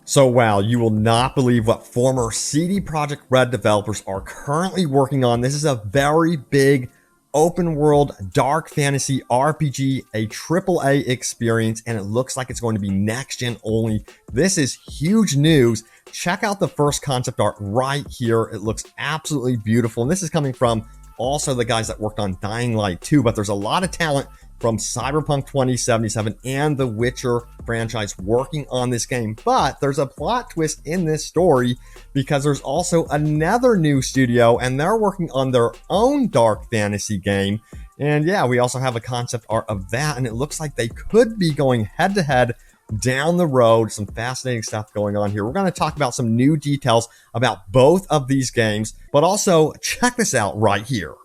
So wow, you will not believe what former CD Projekt Red developers are currently working on. This is a very big open world dark fantasy RPG, a AAA experience, and it looks like it's going to be next gen only. This is huge news. Check out the first concept art right here. It looks absolutely beautiful. And this is coming from also the guys that worked on Dying Light 2, but there's a lot of talent from Cyberpunk 2077 and the Witcher franchise working on this game. But there's a plot twist in this story because there's also another new studio and they're working on their own dark fantasy game. And yeah, we also have a concept art of that, and it looks like they could be going head to head down the road. Some fascinating stuff going on here. We're going to talk about some new details about both of these games, but also check this out right here.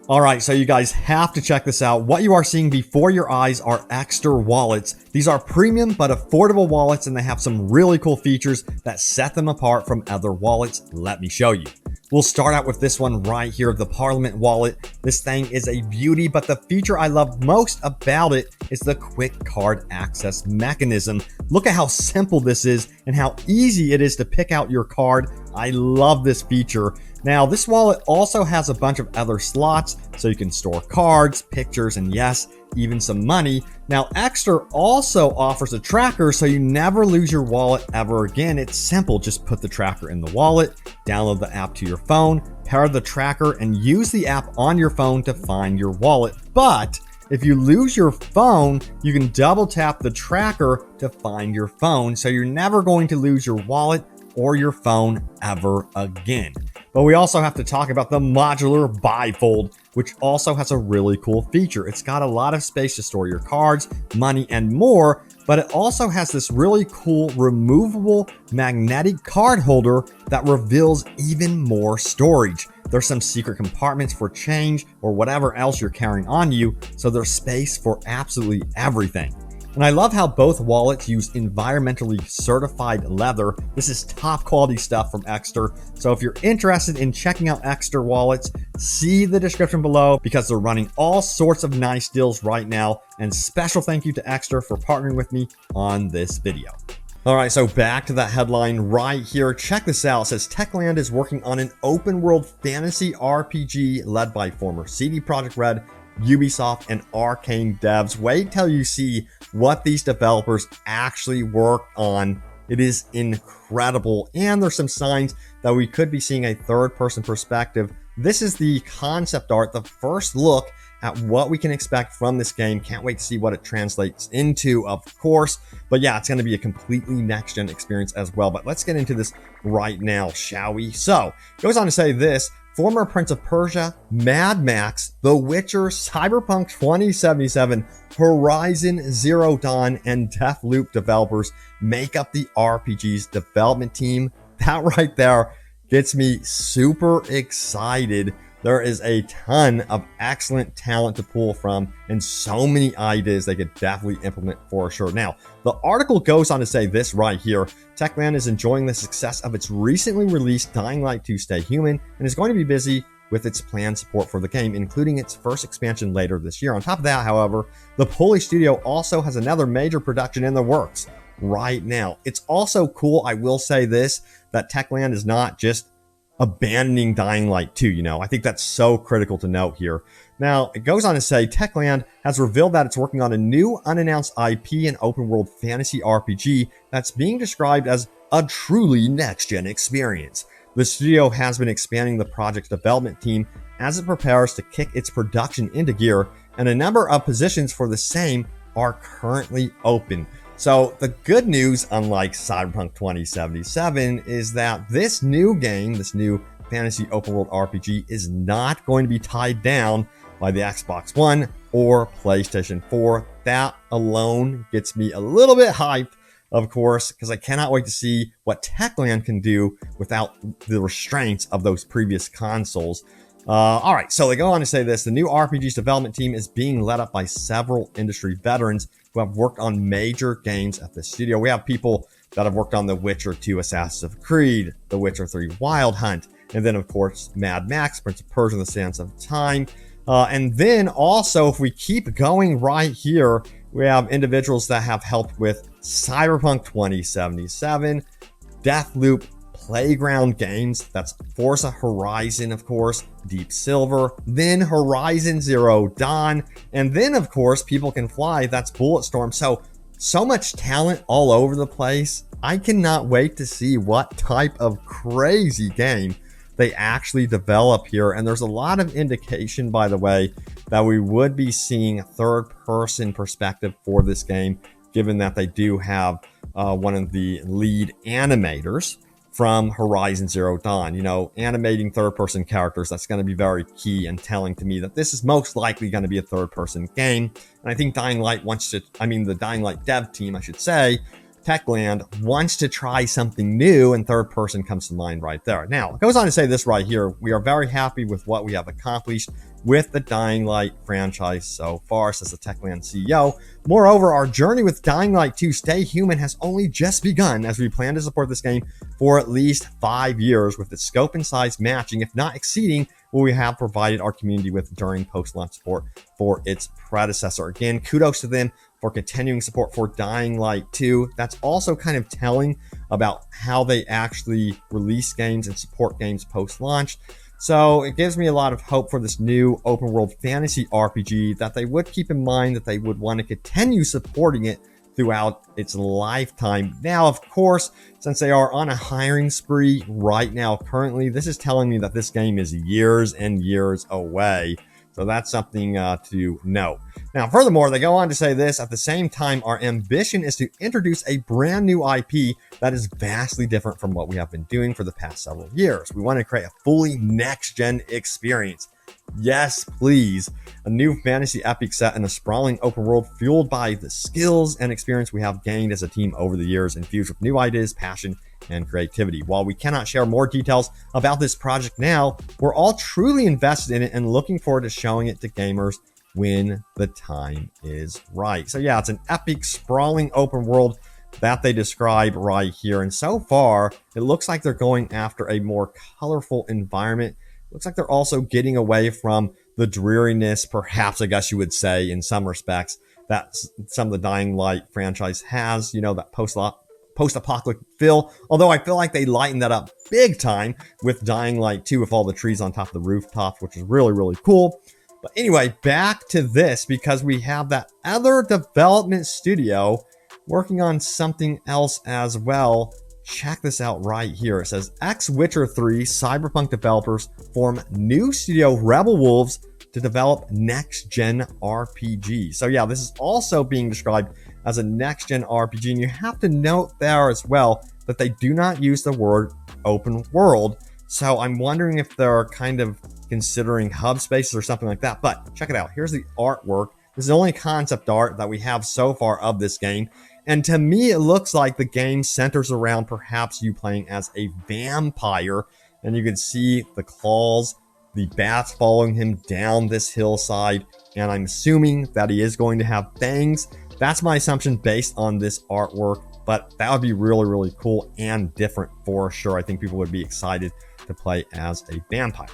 All right, so you guys have to check this out. What you are seeing before your eyes are Exter wallets. These are premium but affordable wallets, and they have some really cool features that set them apart from other wallets. Let me show you. We'll start out with this one right here, the Parliament wallet. This thing is a beauty, but the feature I love most about it is the quick card access mechanism. Look at how simple this is and how easy it is to pick out your card. I love this feature. Now, this wallet also has a bunch of other slots, so you can store cards, pictures, and yes, even some money. Now, Exter also offers a tracker, so you never lose your wallet ever again. It's simple. Just put the tracker in the wallet, download the app to your phone, pair the tracker, and use the app on your phone to find your wallet. But if you lose your phone, you can double tap the tracker to find your phone, so you're never going to lose your wallet or your phone ever again. But we also have to talk about the modular bifold, which also has a really cool feature. It's got a lot of space to store your cards, money, and more, but it also has this really cool removable magnetic card holder that reveals even more storage. There's some secret compartments for change or whatever else you're carrying on you, so there's space for absolutely everything. And I love how both wallets use environmentally certified leather. This is top quality stuff from Exter. So if you're interested in checking out Exter wallets, see the description below because they're running all sorts of nice deals right now. And special thank you to Exter for partnering with me on this video. All right, so back to that headline right here. Check this out. It says Techland is working on an open world fantasy RPG led by former CD Projekt Red, Ubisoft, and Arcane devs. Wait till you see what these developers actually worked on. It is incredible, and there's some signs that we could be seeing a third-person perspective. This is the concept art, the first look at what we can expect from this game. Can't wait to see what it translates into, of course. But yeah, it's going to be a completely next-gen experience as well. But let's get into this right now, shall we? So, it goes on to say this: former Prince of Persia, Mad Max, The Witcher, Cyberpunk 2077, Horizon Zero Dawn, and Deathloop developers make up the RPG's development team. That right there gets me super excited. There is a ton of excellent talent to pull from and so many ideas they could definitely implement for sure. Now, the article goes on to say this right here: Techland is enjoying the success of its recently released Dying Light 2 Stay Human and is going to be busy with its planned support for the game, including its first expansion later this year. On top of that, however, the Polish studio also has another major production in the works right now. It's also cool, I will say this, that Techland is not just abandoning Dying Light 2, you know. I think that's so critical to note here. Now, it goes on to say Techland has revealed that it's working on a new unannounced IP and open world fantasy RPG that's being described as a truly next-gen experience. The studio has been expanding the project's development team as it prepares to kick its production into gear, and a number of positions for the same are currently open. So the good news, unlike Cyberpunk 2077, is that this new game, this new fantasy open world RPG, is not going to be tied down by the Xbox One or PlayStation 4. That alone gets me a little bit hyped, of course, because I cannot wait to see what Techland can do without the restraints of those previous consoles. All right, so they go on to say this: the new RPG's development team is being led up by several industry veterans who have worked on major games at the studio. We have people that have worked on The Witcher 2 Assassin's Creed, The Witcher 3 Wild Hunt, and then, of course, Mad Max, Prince of Persia, The Sands of Time. And then also, if we keep going right here, we have individuals that have helped with Cyberpunk 2077, Deathloop, Playground Games, that's Forza Horizon, of course, Deep Silver, then Horizon Zero Dawn, and then, of course, People Can Fly, that's Bulletstorm. So much talent all over the place. I cannot wait to see what type of crazy game they actually develop here. And there's a lot of indication, by the way, that we would be seeing a third-person perspective for this game, given that they do have one of the lead animators from Horizon Zero Dawn. You know, animating third-person characters, that's going to be very key and telling to me that this is most likely going to be a third-person game. And I think Dying Light wants to, the Dying Light dev team, I should say, Techland, wants to try something new, and third person comes to mind right there. Now, it goes on to say this right here. We are very happy with what we have accomplished with the Dying Light franchise so far, says the Techland CEO. Moreover, our journey with Dying Light 2 Stay Human has only just begun, as we plan to support this game for at least 5 years, with its scope and size matching, if not exceeding, what we have provided our community with during post-launch support for its predecessor. Again, kudos to them for continuing support for Dying Light 2. That's also kind of telling about how they actually release games and support games post-launch. So it gives me a lot of hope for this new open world fantasy RPG, that they would keep in mind that they would want to continue supporting it throughout its lifetime. Now, of course, since they are on a hiring spree right now currently, this is telling me that this game is years and years away. So that's something to note. Now, furthermore, they go on to say this: at the same time, our ambition is to introduce a brand new IP that is vastly different from what we have been doing for the past several years. We want to create a fully next-gen experience. Yes, please. A new fantasy epic set in a sprawling open world fueled by the skills and experience we have gained as a team over the years, infused with new ideas, passion, and creativity. While we cannot share more details about this project now, we're all truly invested in it and looking forward to showing it to gamers when the time is right. So yeah, it's an epic, sprawling open world that they describe right here. And so far, it looks like they're going after a more colorful environment. Looks like they're also getting away from the dreariness, perhaps, I guess you would say, in some respects, that some of the Dying Light franchise has, you know, that post-apocalyptic feel. Although I feel like they lightened that up big time with Dying Light 2, with all the trees on top of the rooftop, which is really, really cool. But anyway, back to this, because we have that other development studio working on something else as well. Check this out right here. It says, Witcher 3 Cyberpunk developers form new studio Rebel Wolves to develop next-gen RPG. So yeah, this is also being described as a next-gen RPG, and you have to note there as well that they do not use the word open world. So I'm wondering if they're kind of considering hub spaces or something like that. But check it out. Here's the artwork. This is the only concept art that we have so far of this game. And to me, it looks like the game centers around perhaps you playing as a vampire. And you can see the claws, the bats following him down this hillside. And I'm assuming that he is going to have fangs. That's my assumption based on this artwork. But that would be really, really cool and different for sure. I think people would be excited to play as a vampire.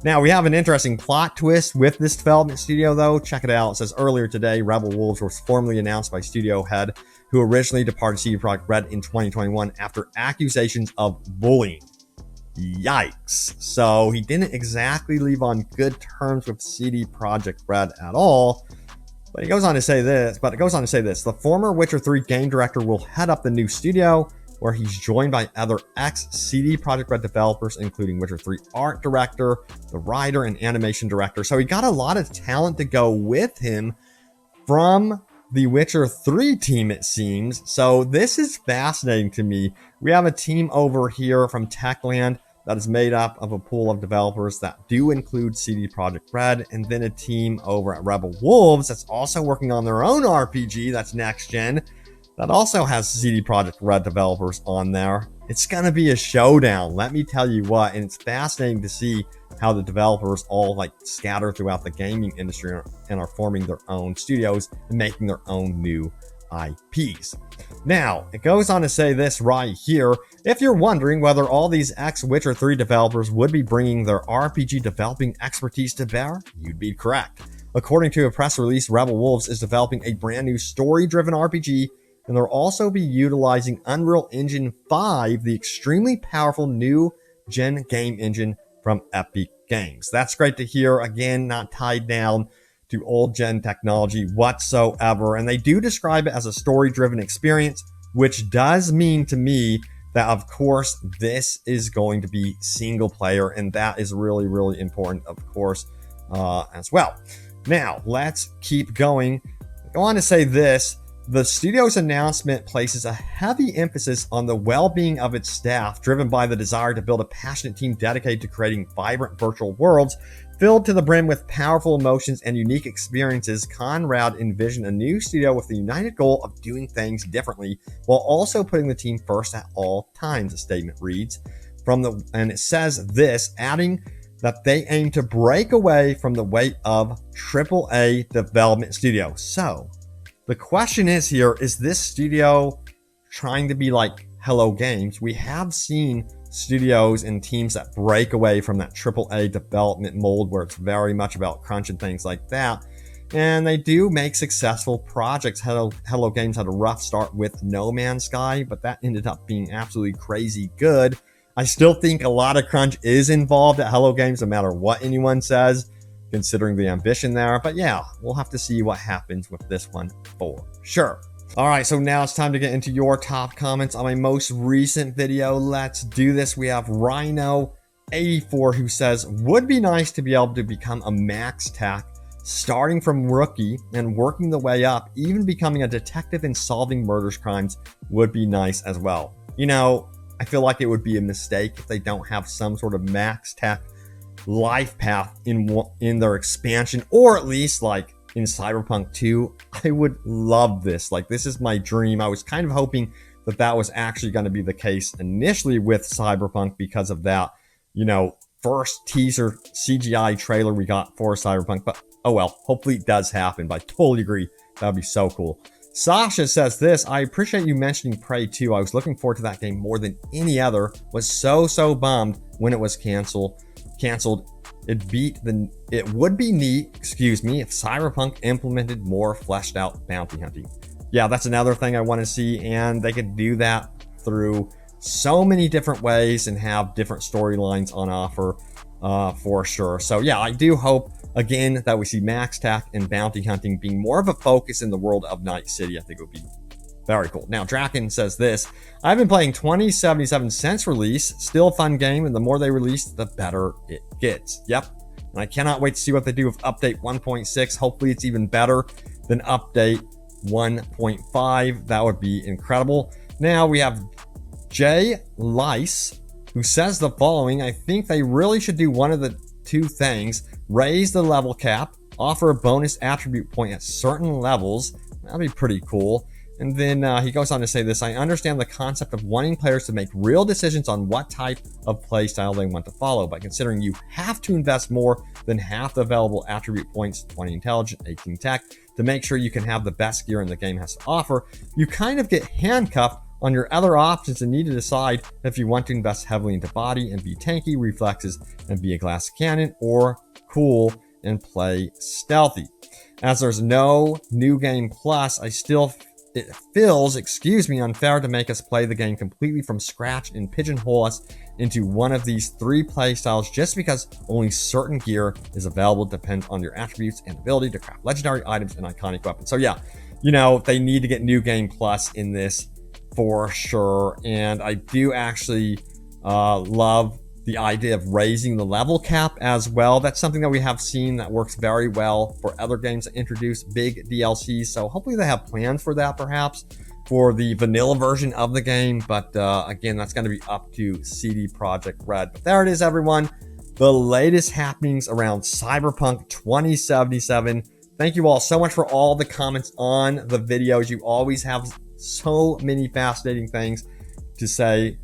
Now, we have an interesting plot twist with this development studio, though. Check it out. It says, earlier today, Rebel Wolves was formally announced by studio head, who originally departed CD Projekt Red in 2021 after accusations of bullying. Yikes. So he didn't exactly leave on good terms with CD Projekt Red at all. But it goes on to say this. The former Witcher 3 game director will head up the new studio, where he's joined by other ex-CD Projekt Red developers, including Witcher 3 art director, the writer, and animation director. So he got a lot of talent to go with him from the Witcher 3 team, it seems. So this is fascinating to me. We have a team over here from Techland that is made up of a pool of developers that do include CD Projekt Red, and then a team over at Rebel Wolves that's also working on their own RPG that's next gen, that also has CD Projekt Red developers on there. It's going to be a showdown, let me tell you what. And it's fascinating to see how the developers all like scatter throughout the gaming industry and are forming their own studios and making their own new IPs. Now, it goes on to say this right here. If you're wondering whether all these ex-Witcher 3 developers would be bringing their RPG developing expertise to bear, you'd be correct. According to a press release, Rebel Wolves is developing a brand new story-driven RPG and they'll also be utilizing Unreal Engine 5, the extremely powerful new gen game engine from Epic Games. That's great to hear. Again, not tied down to old gen technology whatsoever. And they do describe it as a story-driven experience, which does mean to me that, of course, this is going to be single player, and that is really, really important, of course, as well. Now, let's keep going. Go on to say this. The studio's announcement places a heavy emphasis on the well-being of its staff, driven by the desire to build a passionate team dedicated to creating vibrant virtual worlds filled to the brim with powerful emotions and unique experiences. Conrad envisioned a new studio with the united goal of doing things differently while also putting the team first at all times, the statement reads. And it says this, adding that they aim to break away from the weight of AAA development studio. So, the question is here, is this studio trying to be like Hello Games? We have seen studios and teams that break away from that AAA development mold where it's very much about crunch and things like that. And they do make successful projects. Hello Games had a rough start with No Man's Sky, but that ended up being absolutely crazy good. I still think a lot of crunch is involved at Hello Games, no matter what anyone says, considering the ambition there. But yeah, we'll have to see what happens with this one for sure. All right, so now it's time to get into your top comments on my most recent video. Let's do this. We have Rhino84 who says, would be nice to be able to become a max tac, starting from rookie and working the way up, even becoming a detective and solving murders crimes would be nice as well. You know, I feel like it would be a mistake if they don't have some sort of max tac life path in their expansion, or at least like in Cyberpunk 2. I would love this. Like, this is my dream. I was kind of hoping that that was actually going to be the case initially with Cyberpunk because of that, you know, first teaser CGI trailer we got for Cyberpunk. But oh well, hopefully it does happen. But I totally agree. That would be so cool. Sasha says this, I appreciate you mentioning Prey 2. I was looking forward to that game more than any other. Was so bummed when it was canceled. It would be neat, if Cyberpunk implemented more fleshed out bounty hunting. Yeah, that's another thing I want to see, and they could do that through so many different ways and have different storylines on offer for sure. So yeah, I do hope again that we see max tac and bounty hunting being more of a focus in the world of Night City. I think it would be very cool. Now, Draken says this, I've been playing 2077 since release. Still a fun game, and the more they release, the better it gets. Yep. And I cannot wait to see what they do with update 1.6. Hopefully it's even better than update 1.5. That would be incredible. Now we have Jay Lice, who says the following, I think they really should do one of the two things. Raise the level cap, offer a bonus attribute point at certain levels. That'd be pretty cool. And then he goes on to say this, I understand the concept of wanting players to make real decisions on what type of play style they want to follow, but considering you have to invest more than half the available attribute points, 20 intelligence, 18 tech, to make sure you can have the best gear in the game has to offer, you kind of get handcuffed on your other options and need to decide if you want to invest heavily into body and be tanky, reflexes, and be a glass cannon, or cool and play stealthy. As there's no new game plus, it feels, unfair to make us play the game completely from scratch and pigeonhole us into one of these three play styles just because only certain gear is available depends on your attributes and ability to craft legendary items and iconic weapons. So yeah, you know, they need to get new game plus in this for sure. And I do actually love the idea of raising the level cap as well. That's something that we have seen that works very well for other games that introduce big DLCs. So hopefully they have plans for that perhaps for the vanilla version of the game. But again, that's going to be up to CD Projekt Red. But there it is, everyone. The latest happenings around Cyberpunk 2077. Thank you all so much for all the comments on the videos. You always have so many fascinating things to say.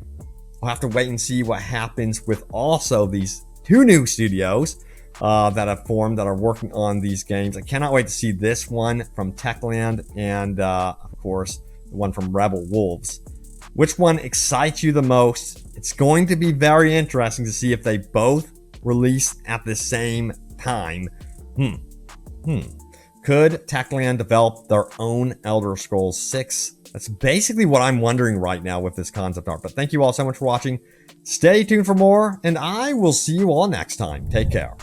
We'll have to wait and see what happens with also these two new studios that have formed that are working on these games. I cannot wait to see this one from Techland and, of course, the one from Rebel Wolves. Which one excites you the most? It's going to be very interesting to see if they both release at the same time. Could Techland develop their own Elder Scrolls 6 That's basically what I'm wondering right now with this concept art. But thank you all so much for watching. Stay tuned for more, and I will see you all next time. Take care.